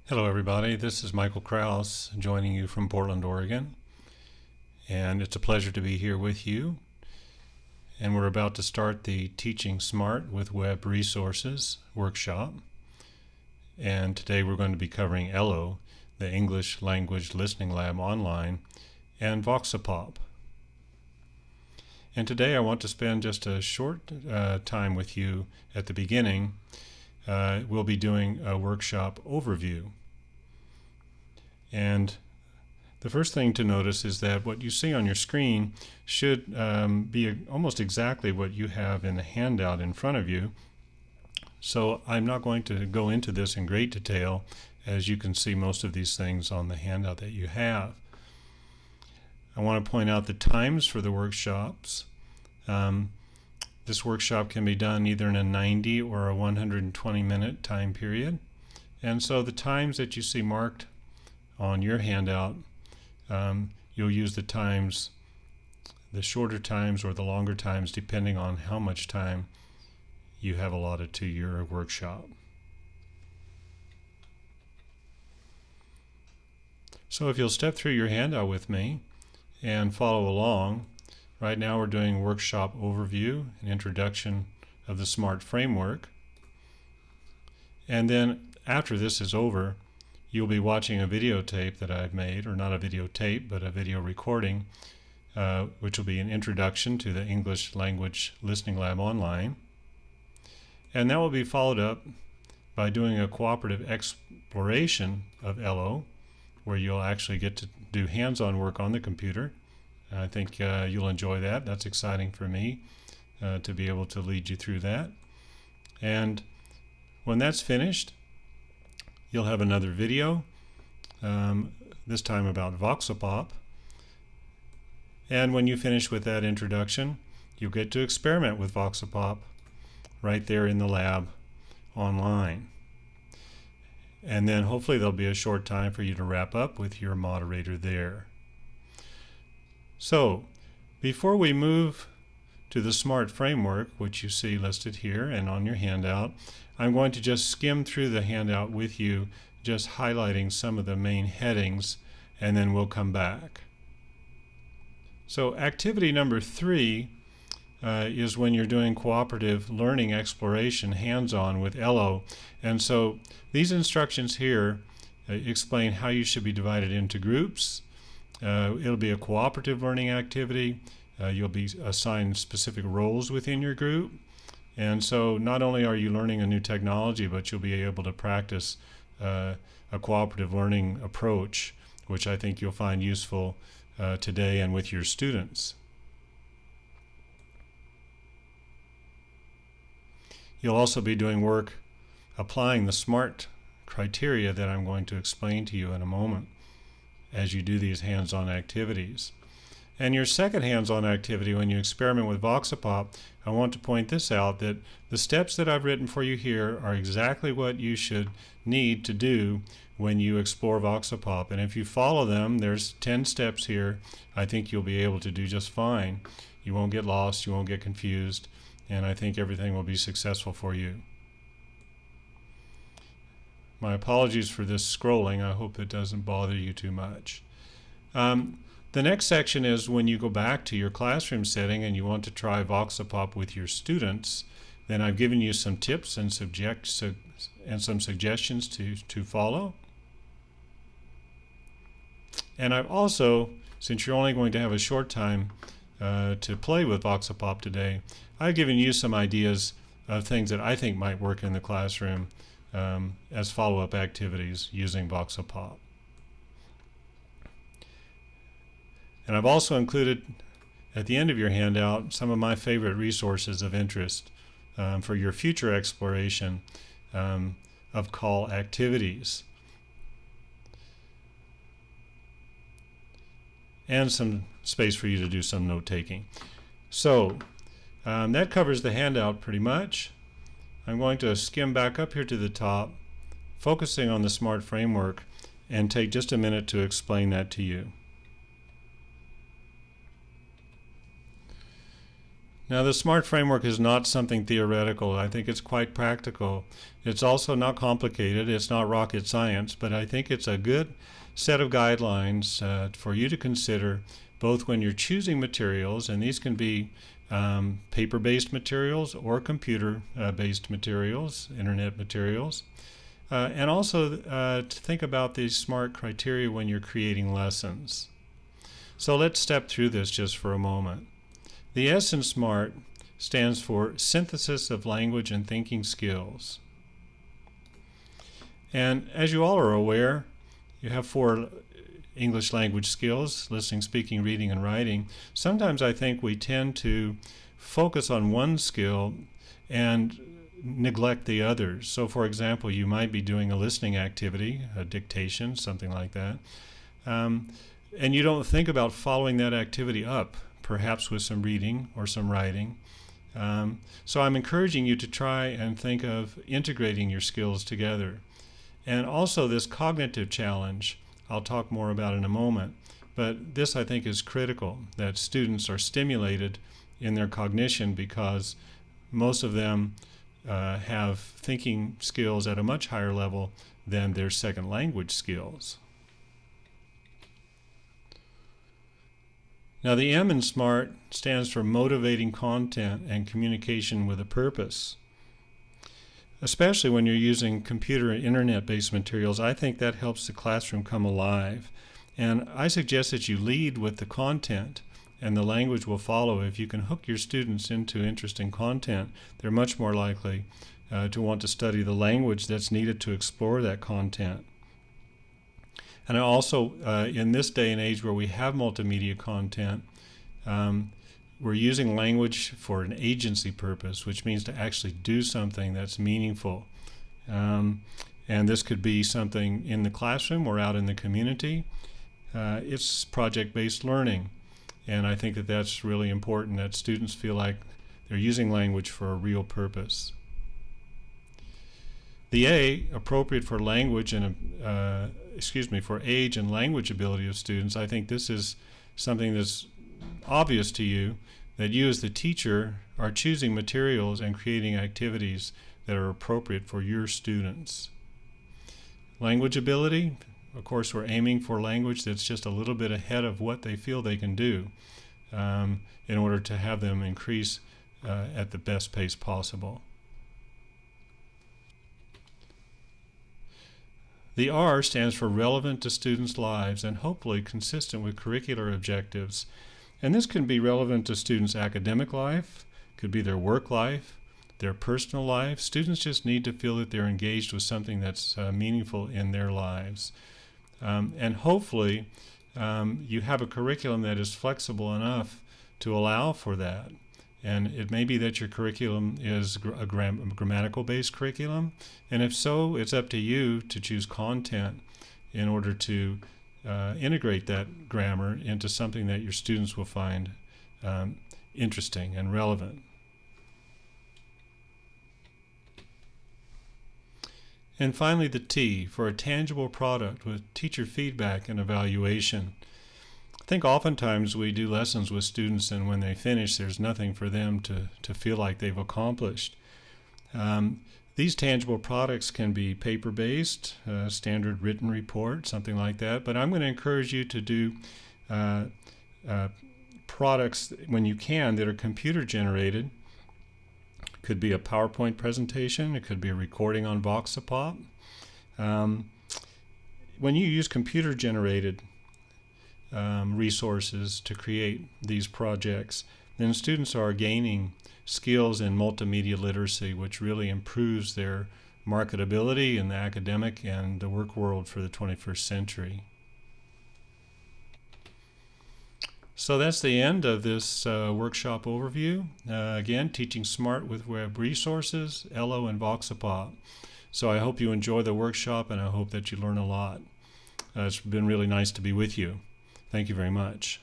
Hello everybody, this is Michael Krause joining you from Portland, Oregon, and it's a pleasure to be here with you. And we're about to start the Teaching Smart with Web Resources workshop, and today we're going to be covering ELLLO, the English Language Listening Lab Online, and voxopop. And today I want to spend just a short time with you at the beginning. We'll be doing a workshop overview. And the first thing to notice is that what you see on your screen should be almost exactly what you have in the handout in front of you. So I'm not going to go into this in great detail, as you can see most of these things on the handout that you have. I want to point out the times for the workshops. This workshop can be done either in a 90 or a 120-minute time period. And so the times that you see marked on your handout, you'll use the times, the shorter times or the longer times, depending on how much time you have allotted to your workshop. So if you'll step through your handout with me and follow along. Right now we're doing workshop overview, an introduction of the SMART framework. And then after this is over, you'll be watching a videotape that I've made, or not a videotape, but a video recording, which will be an introduction to the English Language Listening Lab Online. And that will be followed up by doing a cooperative exploration of ELLLO, where you'll actually get to do hands-on work on the computer. I think you'll enjoy that. That's exciting for me to be able to lead you through that. And when that's finished, you'll have another video, this time about voxopop. And when you finish with that introduction, you'll get to experiment with voxopop right there in the lab online. And then hopefully there'll be a short time for you to wrap up with your moderator there. So, before we move to the SMART framework, which you see listed here and on your handout, I'm going to just skim through the handout with you, just highlighting some of the main headings, and then we'll come back. So, activity number 3 is when you're doing cooperative learning exploration hands-on with ELLLO. And so, these instructions here explain how you should be divided into groups. It'll be a cooperative learning activity. You'll be assigned specific roles within your group. And so not only are you learning a new technology, but you'll be able to practice a cooperative learning approach, which I think you'll find useful today and with your students. You'll also be doing work applying the SMART criteria that I'm going to explain to you in a moment as you do these hands-on activities. And your second hands-on activity, when you experiment with voxopop, I want to point this out, that the steps that I've written for you here are exactly what you should need to do when you explore voxopop. And if you follow them, there's 10 steps here, I think you'll be able to do just fine. You won't get lost, you won't get confused, and I think everything will be successful for you. My apologies for this scrolling. I hope it doesn't bother you too much. The next section is when you go back to your classroom setting and you want to try voxopop with your students. Then I've given you some tips and some suggestions to follow. And I've also, since you're only going to have a short time to play with voxopop today, I've given you some ideas of things that I think might work in the classroom as follow-up activities using voxopop. And I've also included at the end of your handout some of my favorite resources of interest for your future exploration of call activities. And some space for you to do some note-taking. So that covers the handout pretty much. I'm going to skim back up here to the top, focusing on the SMART framework, and take just a minute to explain that to you. Now, the SMART framework is not something theoretical. I think it's quite practical. It's also not complicated. It's not rocket science, but I think it's a good set of guidelines for you to consider, both when you're choosing materials, and these can be paper-based materials or computer-based materials, internet materials, and also to think about these SMART criteria when you're creating lessons. So let's step through this just for a moment. The S in SMART stands for Synthesis of Language and Thinking Skills. And as you all are aware, you have 4 English language skills: listening, speaking, reading, and writing. Sometimes I think we tend to focus on one skill and neglect the others. So for example, you might be doing a listening activity, a dictation, something like that, and you don't think about following that activity up, perhaps with some reading or some writing. So I'm encouraging you to try and think of integrating your skills together. And also this cognitive challenge, I'll talk more about in a moment, but this I think is critical, that students are stimulated in their cognition, because most of them have thinking skills at a much higher level than their second language skills. Now, the M in SMART stands for motivating content and communication with a purpose. Especially when you're using computer and internet-based materials, I think that helps the classroom come alive. And I suggest that you lead with the content, and the language will follow. If you can hook your students into interesting content, they're much more likely to want to study the language that's needed to explore that content. And also, in this day and age where we have multimedia content, we're using language for an agency purpose, which means to actually do something that's meaningful. And this could be something in the classroom or out in the community. It's project-based learning. And I think that that's really important, that students feel like they're using language for a real purpose. The A, appropriate for language and for age and language ability of students. I think this is something that's obvious to you, that you as the teacher are choosing materials and creating activities that are appropriate for your students. Language ability, of course, we're aiming for language that's just a little bit ahead of what they feel they can do in order to have them increase at the best pace possible. The R stands for relevant to students' lives and hopefully consistent with curricular objectives. And this can be relevant to students' academic life, could be their work life, their personal life. Students just need to feel that they're engaged with something that's meaningful in their lives. And hopefully you have a curriculum that is flexible enough to allow for that. And it may be that your curriculum is a grammatical-based curriculum, and if so, it's up to you to choose content in order to integrate that grammar into something that your students will find interesting and relevant. And finally, the T, for a tangible product with teacher feedback and evaluation. I think oftentimes we do lessons with students, and when they finish, there's nothing for them to feel like they've accomplished. These tangible products can be paper-based, standard written report, something like that, but I'm going to encourage you to do products, when you can, that are computer-generated. Could be a PowerPoint presentation, it could be a recording on voxopop. When you use computer-generated resources to create these projects, then students are gaining skills in multimedia literacy, which really improves their marketability in the academic and the work world for the 21st century. So that's the end of this workshop overview. Again, teaching SMART with web resources, ELLLO and voxopop. So I hope you enjoy the workshop, and I hope that you learn a lot. It's been really nice to be with you. Thank you very much.